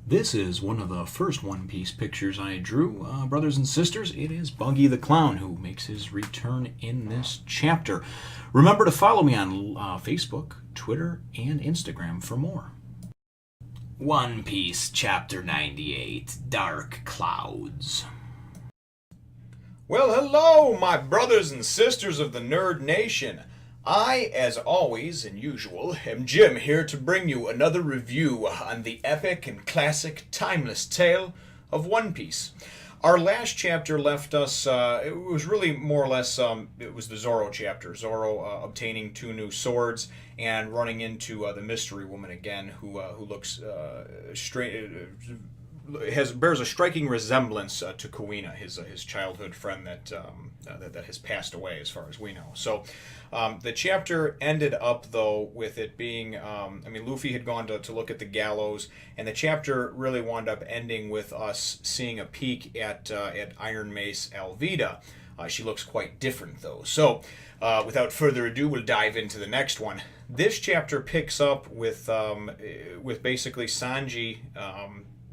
This is one of the first One Piece pictures I drew. Brothers and sisters, it is Buggy the Clown who makes his return in this chapter. Remember to follow me on Facebook, Twitter, and Instagram for more. One Piece Chapter 98, Dark Clouds. Well, hello, my brothers and sisters of the Nerd Nation. I, as always and usual, am Jim, here to bring you another review on the epic and classic timeless tale of One Piece. Our last chapter left us, it was really more or less, it was the Zoro chapter. Zoro obtaining two new swords and running into the Mystery Woman again, who looks bears a striking resemblance to Kuina, his childhood friend that has passed away, as far as we know. So the chapter ended up, though, with it being, Luffy had gone to look at the gallows, and the chapter really wound up ending with us seeing a peek at Iron Mace Alvida. She looks quite different, though. So without further ado, we'll dive into the next one. This chapter picks up with basically Sanji.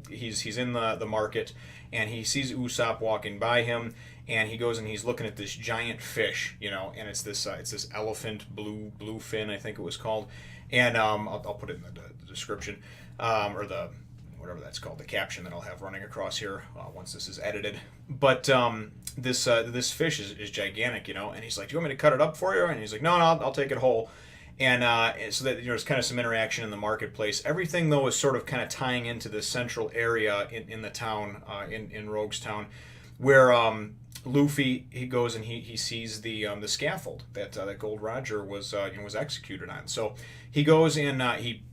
He's in the market, and he sees Usopp walking by him, and he goes and he's looking at this giant fish, and it's this elephant blue fin, I think it was called, and I'll put it in the description, or the whatever that's called, the caption that I'll have running across here once this is edited. But this fish is gigantic, and he's like, "Do you want me to cut it up for you?" And he's like, "No, I'll take it whole." And so that there's kind of some interaction in the marketplace. Everything, though, is sort of kind of tying into this central area in the town, in Rogue's Town, where Luffy, he goes and he sees the scaffold that Gold Roger was executed on. So he goes and he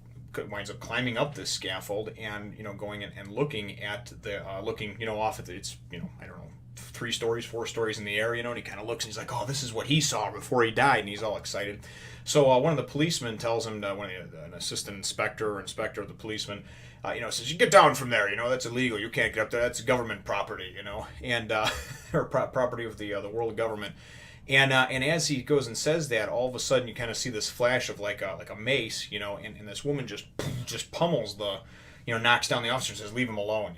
winds up climbing up this scaffold and going and looking at the off at the, it's I don't know, 3 stories, 4 stories in the air, and he kind of looks and he's like, "Oh, this is what he saw before he died," and he's all excited. So one of the policemen tells him, an assistant inspector or inspector of the policeman, says, "You get down from there, that's illegal, you can't get up there, that's government property, and or property of the world government." And as he goes and says that, all of a sudden you kind of see this flash of like a mace, and this woman just pummels knocks down the officer and says, "Leave him alone,"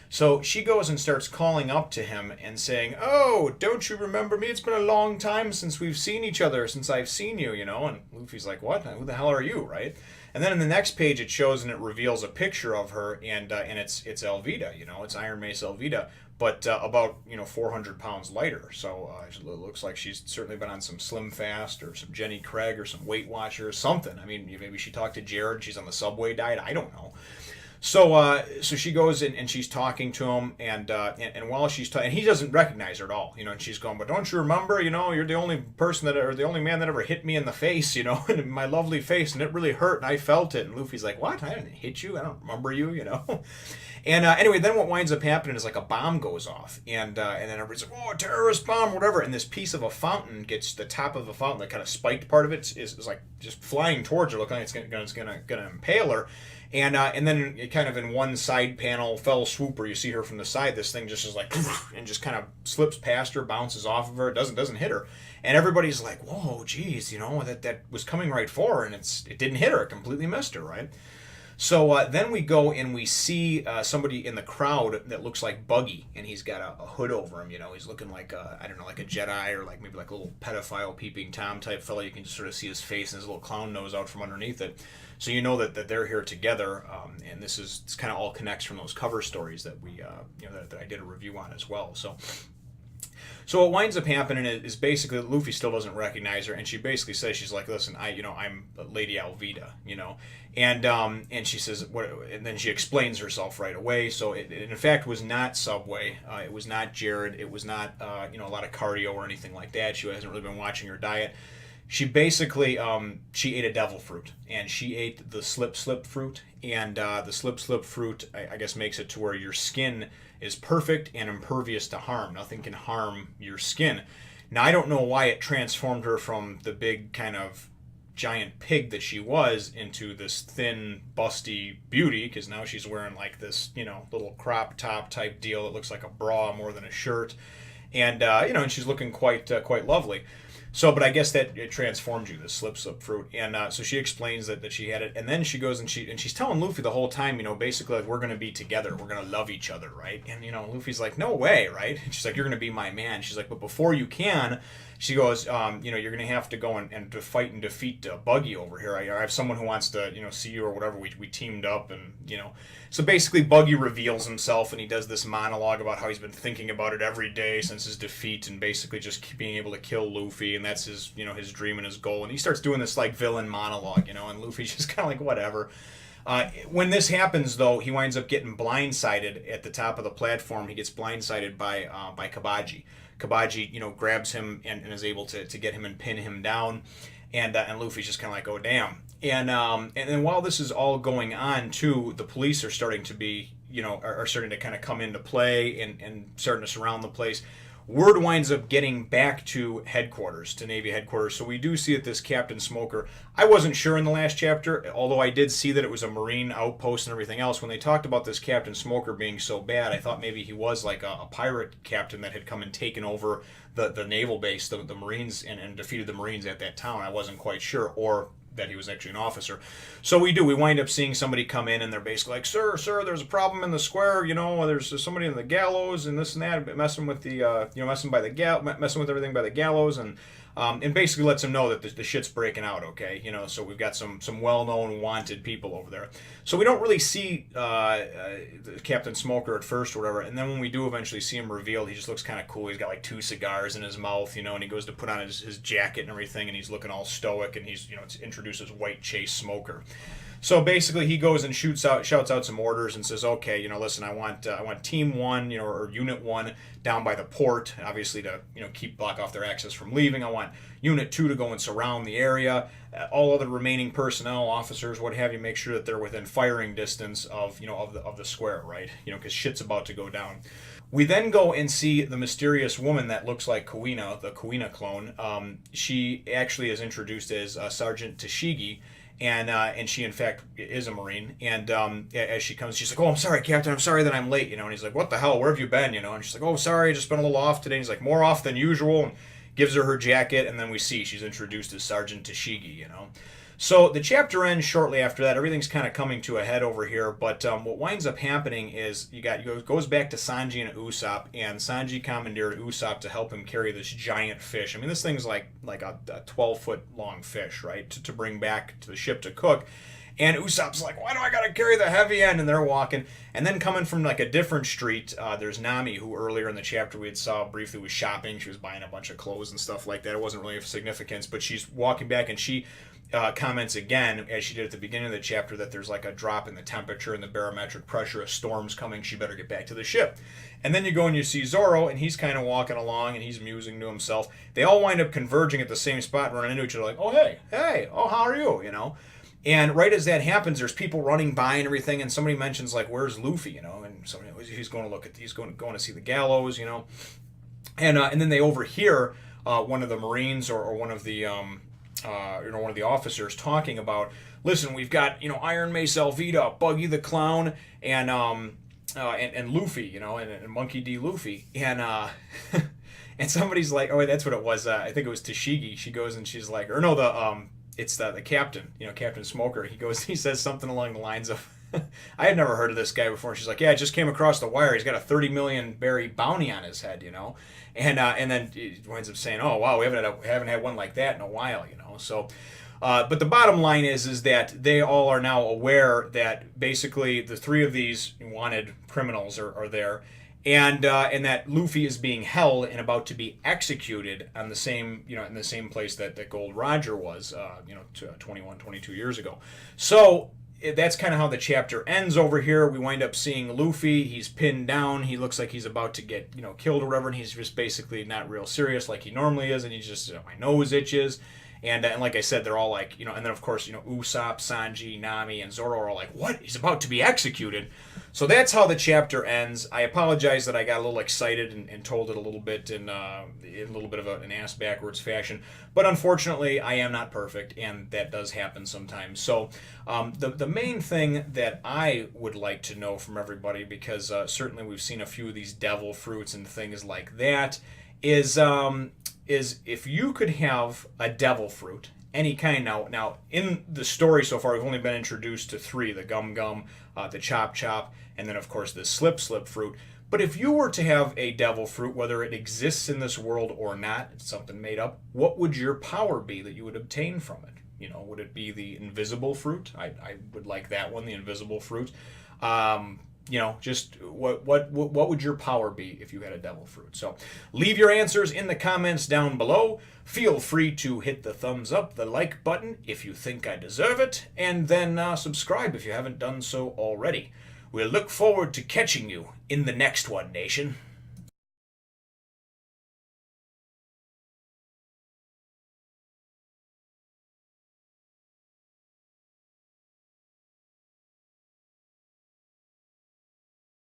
So she goes and starts calling up to him and saying, "Oh, don't you remember me? It's been a long time since we've seen each other, since I've seen you," And Luffy's like, "What? Who the hell are you?" Right? And then in the next page it shows and it reveals a picture of her, and it's Alvida, it's Iron Mace Alvida, but about 400 pounds lighter. So it looks like she's certainly been on some Slim Fast or some Jenny Craig or some Weight Watcher or something. I mean, maybe she talked to Jared. She's on the Subway diet. I don't know. So she goes in and she's talking to him, and while she's talking, and he doesn't recognize her at all, and she's going, "But don't you remember, you're the only person or the only man that ever hit me in the face, in my lovely face, and it really hurt, and I felt it." And Luffy's like, "What? I didn't hit you. I don't remember you, And anyway, then what winds up happening is like a bomb goes off, and then everybody's like, "Oh, a terrorist bomb," whatever, and this piece of a fountain gets the top of the fountain, the kind of spiked part of it is like just flying towards her, looking like it's gonna impale her. And then it kind of in one side panel, fell swoop, where you see her from the side, this thing just is like, and just kind of slips past her, bounces off of her, doesn't hit her. And everybody's like, "Whoa, geez, that was coming right for her, and it didn't hit her, it completely missed her," right? So then we go and we see somebody in the crowd that looks like Buggy, and he's got a hood over him. He's looking like like a Jedi, or like maybe like a little pedophile peeping Tom type fella. You can just sort of see his face and his little clown nose out from underneath it. So that they're here together, and this kind of all connects from those cover stories that we that I did a review on as well. So what winds up happening is basically Luffy still doesn't recognize her, and she basically says, she's like, "Listen, I'm Lady Alvida, and she says what, and then she explains herself right away. So it in fact was not Subway, it was not Jared, it was not a lot of cardio or anything like that. She hasn't really been watching her diet. She basically she ate a devil fruit, and she ate the slip fruit, and the slip fruit I guess makes it to where your skin is perfect and impervious to harm. Nothing can harm your skin. Now I don't know why it transformed her from the big kind of giant pig that she was into this thin busty beauty, because now she's wearing like this little crop top type deal that looks like a bra more than a shirt, and and she's looking quite lovely. So, but I guess that it transformed you, the slip fruit, and so she explains that she had it, and then she goes and she's telling Luffy the whole time, basically like we're gonna be together, we're gonna love each other, right? And Luffy's like, no way, right? And she's like, you're gonna be my man. She's like, but before you can, she goes, you're gonna have to go and to fight and defeat Buggy over here. I have someone who wants to, see you or whatever. We teamed up, and so basically Buggy reveals himself, and he does this monologue about how he's been thinking about it every day since his defeat, and basically just being able to kill Luffy, and that's his, his dream and his goal. And he starts doing this like villain monologue, and Luffy's just kind of like whatever. When this happens, though, he winds up getting blindsided at the top of the platform. He gets blindsided by Cabaji. Cabaji, grabs him and is able to get him and pin him down, and Luffy's just kind of like, oh damn. And then while this is all going on, too, the police are starting to be, are starting to kind of come into play and starting to surround the place. Word winds up getting back to headquarters, to Navy headquarters. So we do see that this Captain Smoker, I wasn't sure in the last chapter, although I did see that it was a Marine outpost and everything else. When they talked about this Captain Smoker being so bad, I thought maybe he was like a pirate captain that had come and taken over the naval base, the Marines, and defeated the Marines at that town. I wasn't quite sure, or that he was actually an officer. So we wind up seeing somebody come in, and they're basically like, sir, there's a problem in the square, there's somebody in the gallows and this and that, messing with the messing with everything by the gallows, and basically lets him know that the shit's breaking out, okay? So we've got some well-known wanted people over there. So we don't really see Captain Smoker at first or whatever, and then when we do eventually see him revealed, he just looks kind of cool. He's got like 2 cigars in his mouth, and he goes to put on his jacket and everything, and he's looking all stoic, and he's, it's introduced as White Chase Smoker. So basically, he goes and shouts out some orders and says, "Okay, listen, I want Team 1, or Unit 1 down by the port, obviously to block off their access from leaving. I want Unit 2 to go and surround the area. All other remaining personnel, officers, what have you, make sure that they're within firing distance of the square, right? Because shit's about to go down." We then go and see the mysterious woman that looks like Kuina, the Kuina clone. She actually is introduced as Sergeant Tashigi. And she in fact is a Marine, and as she comes, she's like, "Oh, I'm sorry, Captain. I'm sorry that I'm late." And he's like, "What the hell? Where have you been?" And she's like, "Oh, sorry, just been a little off today." And he's like, "More off than usual," and gives her jacket, and then we see she's introduced as Sergeant Tashigi. So the chapter ends shortly after that. Everything's kind of coming to a head over here, but what winds up happening is goes back to Sanji and Usopp, and Sanji commandeered Usopp to help him carry this giant fish. I mean, this thing's like a 12-foot long fish, right, to bring back to the ship to cook. And Usopp's like, "Why do I gotta carry the heavy end?" And they're walking. And then coming from like a different street, there's Nami, who earlier in the chapter we had saw briefly was shopping. She was buying a bunch of clothes and stuff like that. It wasn't really of significance, but she's walking back, and she comments again, as she did at the beginning of the chapter, that there's like a drop in the temperature and the barometric pressure. A storm's coming. She better get back to the ship. And then you go and you see Zoro, and he's kind of walking along, and he's musing to himself. They all wind up converging at the same spot, running into each other like, "Oh, hey, oh, how are you?" And right as that happens, there's people running by and everything, and somebody mentions like, "Where's Luffy?" And somebody, he's going to see the gallows, And then they overhear one of the Marines or one of the one of the officers talking about, "Listen, we've got Iron Mace Alvida, Buggy the Clown, and Luffy, and Monkey D. Luffy," and and somebody's like, "Oh, that's what it was. I think it was Tashigi." She goes and she's like, or no, it's the captain, Captain Smoker. He says something along the lines of, "I had never heard of this guy before." She's like, "Yeah, I just came across the wire. He's got a 30 million berry bounty on his head, And then he winds up saying, "Oh wow, we haven't had one like that in a while, So, but the bottom line is that they all are now aware that basically the 3 of these wanted criminals are there, and that Luffy is being held and about to be executed on the same in the same place that Gold Roger was 22 years ago. So that's kind of how the chapter ends over here. We wind up seeing Luffy. He's pinned down. He looks like he's about to get killed or whatever, and he's just basically not real serious like he normally is, and he's just "My nose itches." And like I said, they're all like, and then of course, Usopp, Sanji, Nami, and Zoro are all like, "What? He's about to be executed." So that's how the chapter ends. I apologize that I got a little excited and told it a little bit in a little bit of an ass backwards fashion. But unfortunately, I am not perfect, and that does happen sometimes. So the main thing that I would like to know from everybody, because certainly we've seen a few of these devil fruits and things like that, is is if you could have a devil fruit, any kind. Now in the story so far, we've only been introduced to three: the gum gum, the chop chop, and then of course the slip slip fruit. But if you were to have a devil fruit, whether it exists in this world or not, it's something made up, what would your power be that you would obtain from it? You know, would it be the invisible fruit? I would like that one, the invisible fruit. You know, just what would your power be if you had a devil fruit? So leave your answers in the comments down below. Feel free to hit the thumbs up, the like button if you think I deserve it, and then subscribe if you haven't done so already. We'll look forward to catching you in the next one, Nation.